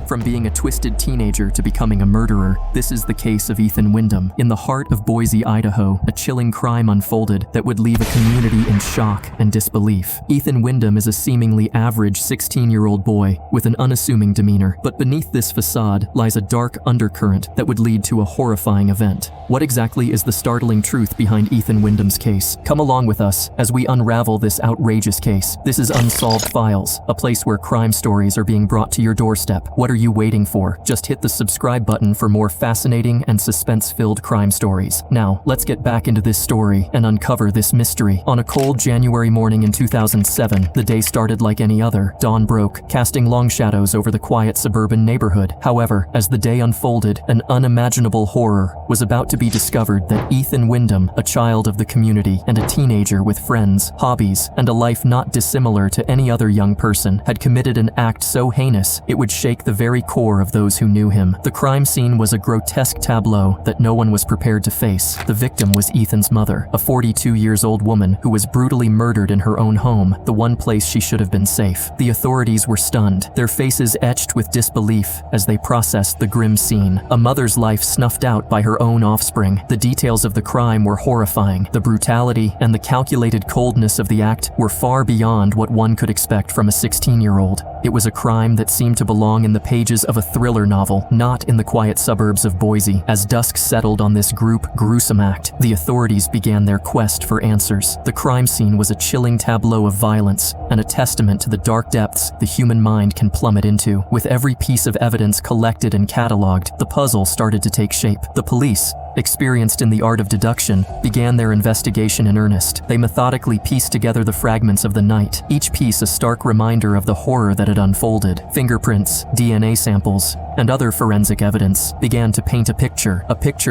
From being a twisted teenager to becoming a murderer, this is the case of Ethan Windom. In the heart of Boise, Idaho, a chilling crime unfolded that would leave a community in shock and disbelief. Ethan Windom is a seemingly average 16-year-old boy with an unassuming demeanor, but beneath this facade lies a dark undercurrent that would lead to a horrifying event. What exactly is the startling truth behind Ethan Windom's case? Come along with us as we unravel this outrageous case. This is Unsolved Files, a place where crime stories are being brought to your doorstep. What are you waiting for? Just hit the subscribe button for more fascinating and suspense-filled crime stories. Now, let's get back into this story and uncover this mystery. On a cold January morning in 2007, the day started like any other. Dawn broke, casting long shadows over the quiet suburban neighborhood. However, as the day unfolded, an unimaginable horror was about to be discovered that Ethan Windom, a child of the community and a teenager with friends, hobbies, and a life not dissimilar to any other young person, had committed an act so heinous it would shake the very core of those who knew him. The crime scene was a grotesque tableau that no one was prepared to face. The victim was Ethan's mother, a 42-year-old woman who was brutally murdered in her own home, the one place she should have been safe. The authorities were stunned, their faces etched with disbelief as they processed the grim scene. A mother's life snuffed out by her own offspring. The details of the crime were horrifying. The brutality and the calculated coldness of the act were far beyond what one could expect from a 16-year-old. It was a crime that seemed to belong in the pages of a thriller novel, not in the quiet suburbs of Boise. As dusk settled on this gruesome act, the authorities began their quest for answers. The crime scene was a chilling tableau of violence and a testament to the dark depths the human mind can plummet into. With every piece of evidence collected and cataloged, the puzzle started to take shape. The police, experienced in the art of deduction, began their investigation in earnest. They methodically pieced together the fragments of the night, each piece a stark reminder of the horror that had unfolded. Fingerprints, DNA samples, and other forensic evidence began to paint a picture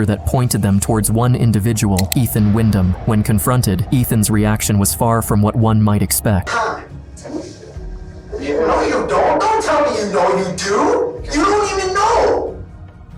that pointed them towards one individual, Ethan Windom. When confronted, Ethan's reaction was far from what one might expect. No, you don't. Don't tell me you know you do. You don't even know.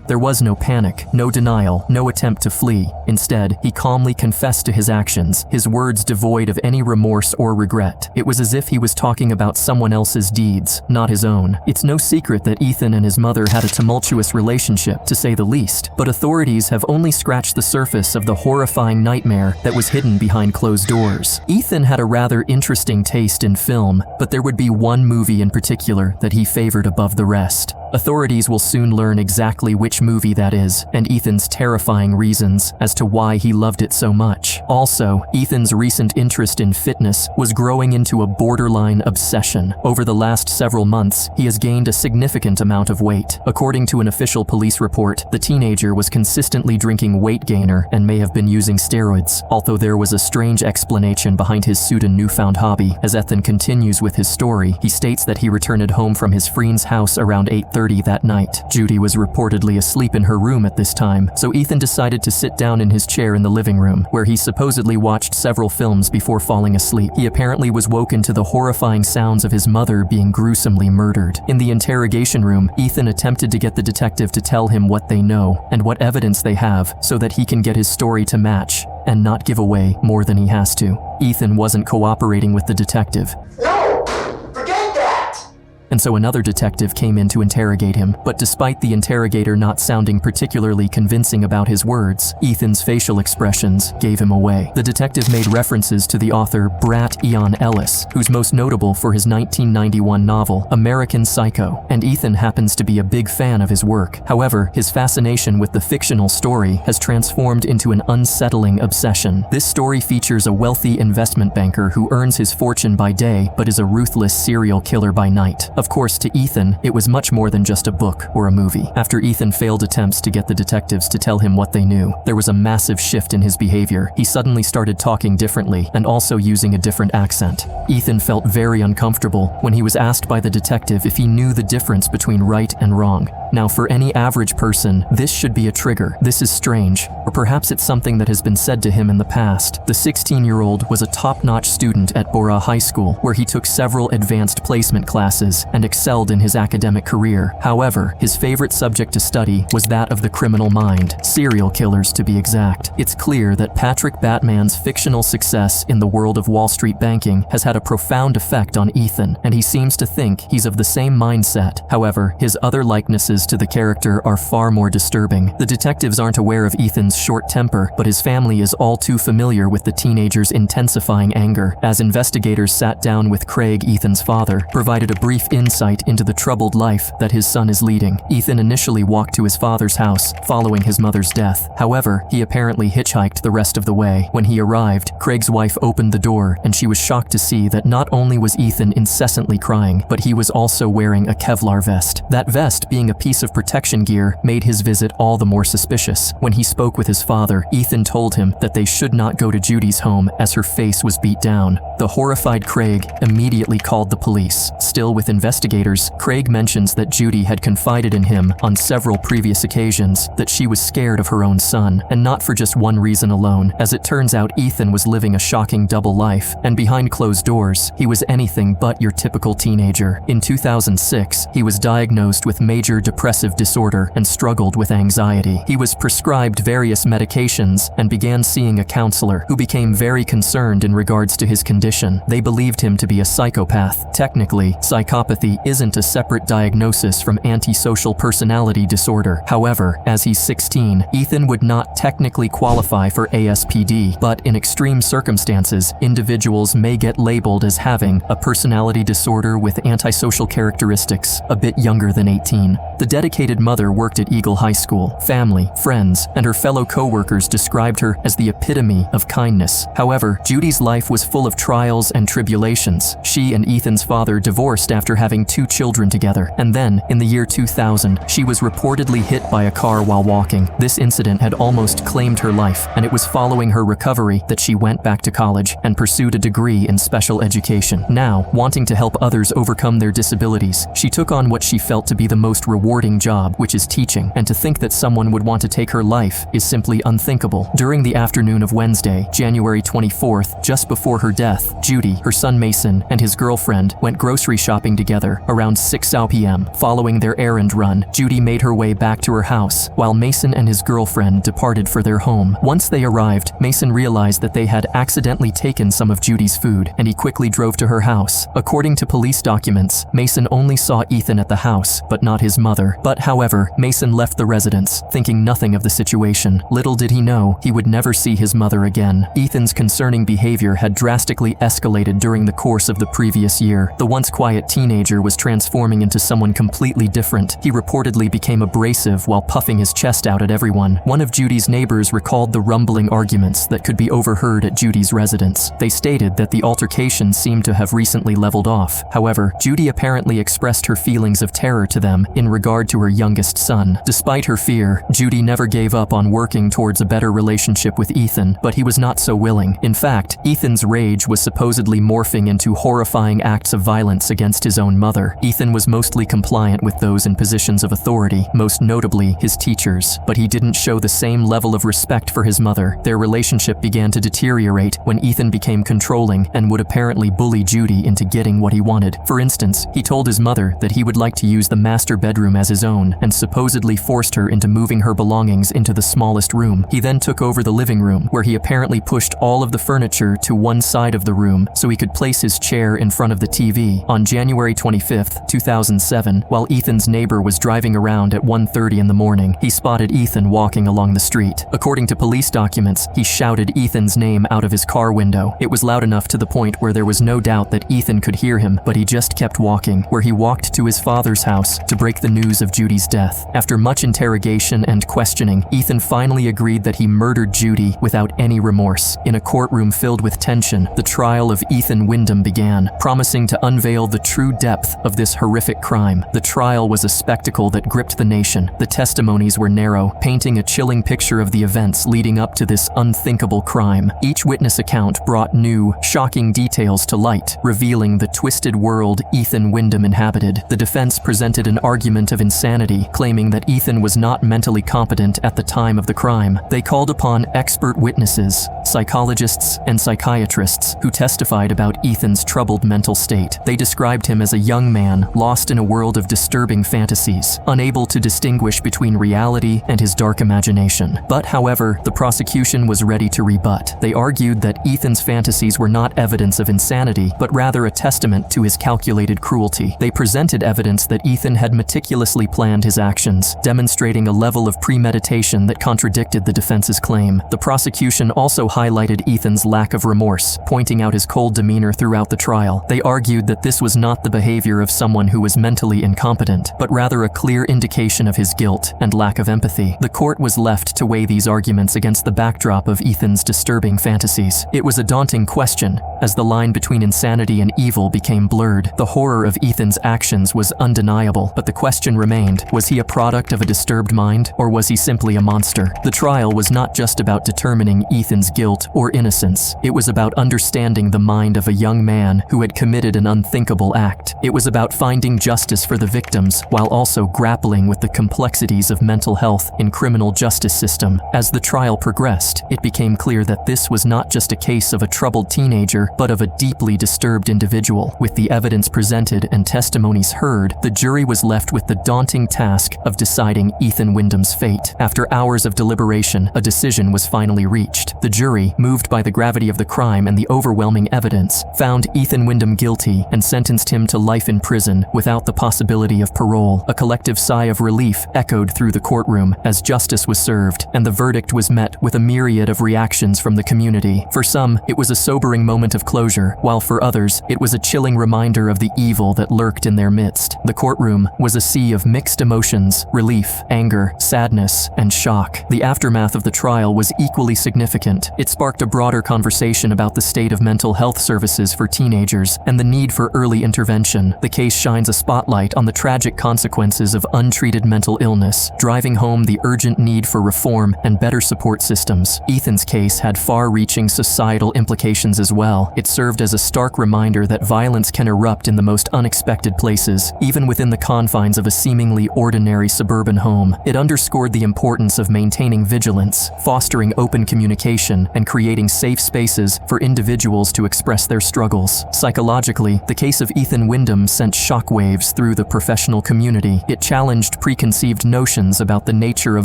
There was no panic, no denial, no attempt to flee. Instead, he calmly confessed to his actions, his words devoid of any remorse or regret. It was as if he was talking about someone else's deeds, not his own. It's no secret that Ethan and his mother had a tumultuous relationship, to say the least, but authorities have only scratched the surface of the horrifying nightmare that was hidden behind closed doors. Ethan had a rather interesting taste in film, but there would be one movie in particular that he favored above the rest. Authorities will soon learn exactly which movie that is, and Ethan's terrifying reasons as to why he loved it so much. Also, Ethan's recent interest in fitness was growing into a borderline obsession. Over the last several months, he has gained a significant amount of weight. According to an official police report, the teenager was consistently drinking weight gainer and may have been using steroids, although there was a strange explanation behind his soon newfound hobby. As Ethan continues with his story, he states that he returned home from his friend's house around 8:30 that night. Judy was reportedly asleep in her room at this time, so Ethan decided to sit down in his chair in the living room, where he supposedly watched several films before falling asleep. He apparently was woken to the horrifying sounds of his mother being gruesomely murdered. In the interrogation room, Ethan attempted to get the detective to tell him what they know and what evidence they have so that he can get his story to match and not give away more than he has to. Ethan wasn't cooperating with the detective. No! Forget that! And so another detective came in to interrogate him, but despite the interrogator not sounding particularly convincing about his words, Ethan's facial expressions gave him away. The detective made references to the author Bret Easton Ellis, who's most notable for his 1991 novel, American Psycho, and Ethan happens to be a big fan of his work. However, his fascination with the fictional story has transformed into an unsettling obsession. This story features a wealthy investment banker who earns his fortune by day but is a ruthless serial killer by night. Of course, to Ethan, it was much more than just a book or a movie. After Ethan failed attempts to get the detectives to tell him what they knew, there was a massive shift in his behavior. He suddenly started talking differently and also using a different accent. Ethan felt very uncomfortable when he was asked by the detective if he knew the difference between right and wrong. Now, for any average person, this should be a trigger. This is strange, or perhaps it's something that has been said to him in the past. The 16-year-old was a top-notch student at Bora High School, where he took several advanced placement classes and excelled in his academic career. However, his favorite subject to study was that of the criminal mind, serial killers to be exact. It's clear that Patrick Batman's fictional success in the world of Wall Street banking has had a profound effect on Ethan, and he seems to think he's of the same mindset. However, his other likenesses to the character are far more disturbing. The detectives aren't aware of Ethan's short temper, but his family is all too familiar with the teenager's intensifying anger. As investigators sat down with Craig, Ethan's father, provided a brief insight into the troubled life that his son is leading. Ethan initially walked to his father's house following his mother's death. However, he apparently hitchhiked the rest of the way. When he arrived, Craig's wife opened the door, and she was shocked to see that not only was Ethan incessantly crying, but he was also wearing a Kevlar vest. That vest, being a piece of protection gear, made his visit all the more suspicious. When he spoke with his father, Ethan told him that they should not go to Judy's home as her face was beat down. The horrified Craig immediately called the police. Still with investigators, Craig mentions that Judy had confided in him on several previous occasions that she was scared of her own son, and not for just one reason alone. As it turns out, Ethan was living a shocking double life, and behind closed doors, he was anything but your typical teenager. In 2006, he was diagnosed with major depressive disorder and struggled with anxiety. He was prescribed various medications and began seeing a counselor who became very concerned in regards to his condition. They believed him to be a psychopath. Technically, psychopathy isn't a separate diagnosis from antisocial personality disorder. However, as he's 16, Ethan would not technically qualify for ASPD, but in extreme circumstances, individuals may get labeled as having a personality disorder with antisocial characteristics a bit younger than 18. The dedicated mother worked at Eagle High School. Family, friends, and her fellow co-workers described her as the epitome of kindness. However, Judy's life was full of trials and tribulations. She and Ethan's father divorced after having 2 children together, and then, in the year 2000, she was reportedly hit by a car while walking. This incident had almost claimed her life, and it was following her recovery that she went back to college and pursued a degree in special education. Now, wanting to help others overcome their disabilities, she took on what she felt to be the most rewarding job, which is teaching, and to think that someone would want to take her life is simply unthinkable. During the afternoon of Wednesday, January 24th, just before her death, Judy, her son Mason, and his girlfriend went grocery shopping together around 6 p.m. Following their errand run, Judy made her way back to her house, while Mason and his girlfriend departed for their home. Once they arrived, Mason realized that they had accidentally taken some of Judy's food, and he quickly drove to her house. According to police documents, Mason only saw Ethan at the house, but not his mother. However, Mason left the residence, thinking nothing of the situation. Little did he know, he would never see his mother again. Ethan's concerning behavior had drastically escalated during the course of the previous year. The once quiet teenager was transforming into someone completely different. He reportedly became abrasive while puffing his chest out at everyone. One of Judy's neighbors recalled the rumbling arguments that could be overheard at Judy's residence. They stated that the altercation seemed to have recently leveled off. However, Judy apparently expressed her feelings of terror to them in regard to her youngest son. Despite her fear, Judy never gave up on working towards a better relationship with Ethan, but he was not so willing. In fact, Ethan's rage was supposedly morphing into horrifying acts of violence against his own mother. Ethan was mostly compliant with those in positions of authority, most notably his teachers, but he didn't show the same level of respect for his mother. Their relationship began to deteriorate when Ethan became controlling and would apparently bully Judy into getting what he wanted. For instance, he told his mother that he would like to use the master bedroom as his own, and supposedly forced her into moving her belongings into the smallest room. He then took over the living room, where he apparently pushed all of the furniture to one side of the room so he could place his chair in front of the TV. On January 25th, 2007, while Ethan's neighbor was driving around at 1:30 in the morning, he spotted Ethan walking along the street. According to police documents, he shouted Ethan's name out of his car window. It was loud enough to the point where there was no doubt that Ethan could hear him, but he just kept walking, where he walked to his father's house to break the news of Judy's death. After much interrogation and questioning, Ethan finally agreed that he murdered Judy without any remorse. In a courtroom filled with tension, the trial of Ethan Windom began, promising to unveil the true depth of this horrific crime. The trial was a spectacle that gripped the nation. The testimonies were narrow, painting a chilling picture of the events leading up to this unthinkable crime. Each witness account brought new, shocking details to light, revealing the twisted world Ethan Windom inhabited. The defense presented an argument of of insanity, claiming that Ethan was not mentally competent at the time of the crime. They called upon expert witnesses, psychologists, and psychiatrists who testified about Ethan's troubled mental state. They described him as a young man lost in a world of disturbing fantasies, unable to distinguish between reality and his dark imagination. But, however, the prosecution was ready to rebut. They argued that Ethan's fantasies were not evidence of insanity, but rather a testament to his calculated cruelty. They presented evidence that Ethan had meticulously planned his actions, demonstrating a level of premeditation that contradicted the defense's claim. The prosecution also highlighted Ethan's lack of remorse, pointing out his cold demeanor throughout the trial. They argued that this was not the behavior of someone who was mentally incompetent, but rather a clear indication of his guilt and lack of empathy. The court was left to weigh these arguments against the backdrop of Ethan's disturbing fantasies. It was a daunting question, as the line between insanity and evil became blurred. The horror of Ethan's actions was undeniable, but the question remained, was he a product of a disturbed mind, or was he simply a monster? The trial was not just about determining Ethan's guilt or innocence. It was about understanding the mind of a young man who had committed an unthinkable act. It was about finding justice for the victims while also grappling with the complexities of mental health in criminal justice system. As the trial progressed, it became clear that this was not just a case of a troubled teenager, but of a deeply disturbed individual. With the evidence presented and testimonies heard, the jury was left with the daunting task of deciding Ethan Windom's fate. After hours of deliberation, a decision was finally reached. The jury, moved by the gravity of the crime and the overwhelming evidence, found Ethan Windom guilty and sentenced him to life in prison without the possibility of parole. A collective sigh of relief echoed through the courtroom as justice was served, and the verdict was met with a myriad of reactions from the community. For some, it was a sobering moment of closure, while for others, it was a chilling reminder of the evil that lurked in their midst. The courtroom was a sea of mixed emotions: relief, anger, sadness, and shock. The aftermath of the trial was equally significant. It sparked a broader conversation about the state of mental health services for teenagers and the need for early intervention. The case shines a spotlight on the tragic consequences of untreated mental illness, driving home the urgent need for reform and better support systems. Ethan's case had far-reaching societal implications as well. It served as a stark reminder that violence can erupt in the most unexpected places, even within the confines of a seemingly ordinary suburban home. It underscored the importance of maintaining vigilance, fostering open communication, and creating safe spaces for individuals to express their struggles. Psychologically, the case of Ethan Windom sent shockwaves through the professional community. It challenged preconceived notions about the nature of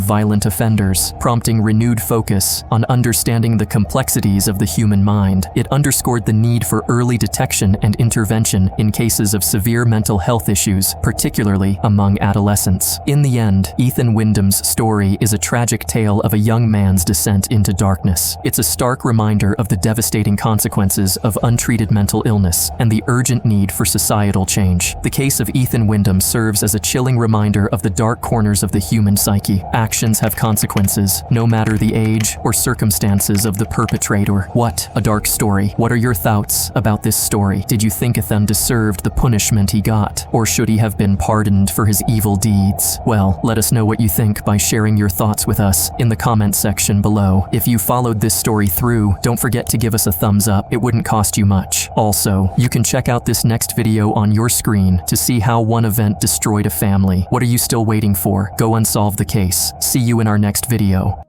violent offenders, prompting renewed focus on understanding the complexities of the human mind. It underscored the need for early detection and intervention in cases of severe mental health issues, particularly among adolescents. In the end, Ethan Windom's story is a tragic tale of a young man's descent into darkness. It's a stark reminder of the devastating consequences of untreated mental illness and the urgent need for societal change. The case of Ethan Windom serves as a chilling reminder of the dark corners of the human psyche. Actions have consequences, no matter the age or circumstances of the perpetrator. What a dark story. What are your thoughts about this story? Did you think Ethan deserved the punishment he got? Or should he have been pardoned for his evil deeds? Well, let us know what you think by sharing your thoughts with us in the comment section below. If you followed this story through, don't forget to give us a thumbs up. It wouldn't cost you much. Also, you can check out this next video on your screen to see how one event destroyed a family. What are you still waiting for? Go unsolve the case. See you in our next video.